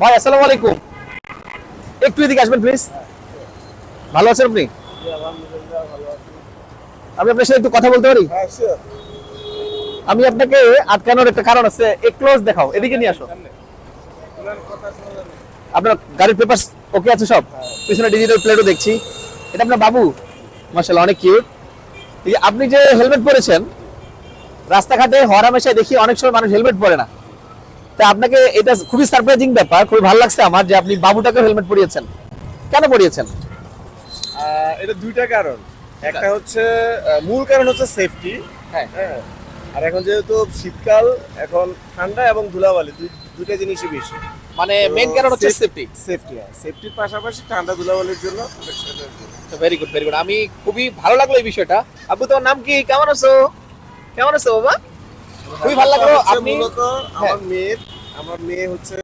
ভাই আসসালামু আলাইকুম, একটু এদিকে আসবেন প্লিজ। ভালো আছেন আপনি? আমি আপনার সাথে একটু কথা বলতে পারি? আমি আপনাকে আটকানোর একটা কারণ আছে, এক ক্লোজ দেখাও, এদিকে নিয়ে আসো। আপনার গাড়ির পেপার ওকে আছে সব? পিছনে ডিজিটাল প্লেটও দেখছি। এটা আপনার বাবু? মাশাআল্লাহ, অনেক কিউট। আপনি যে হেলমেট পরেছেন, রাস্তাঘাটে হরহামেশাই দেখি অনেক সময় মানুষ হেলমেট পরে না। তা আপনাকে এটা খুবই সারপ্রাইজিং ব্যাপার, খুবই ভালো লাগছে আমার যে আপনি বাবুটাকে হেলমেট পরিয়েছেন। কেন পরিয়েছেন? এটা দুইটা কারণ। একটা হচ্ছে মূল কারণ হচ্ছে সেফটি। হ্যাঁ। হ্যাঁ, আর এখন যেহেতু শীতকাল, এখন ঠান্ডা এবং ধুলাবালি দুইটা জিনিসই বেশি। মানে মেইন কারণ হচ্ছে সেফটি। সেফটি, হ্যাঁ, সেফটির পাশাপাশি ঠান্ডা ধুলাবালির জন্য ভেরি গুড, ভেরি গুড। আমি খুবই ভালো লাগলো এই বিষয়টা। আব্বু, তোমার নাম কি? কেমন আছো? কেমন আছো বাবা? খুবই ভালো লাগলো। হচ্ছে আপনি মূলত হ্যাঁ। আমার মেয়ে হচ্ছে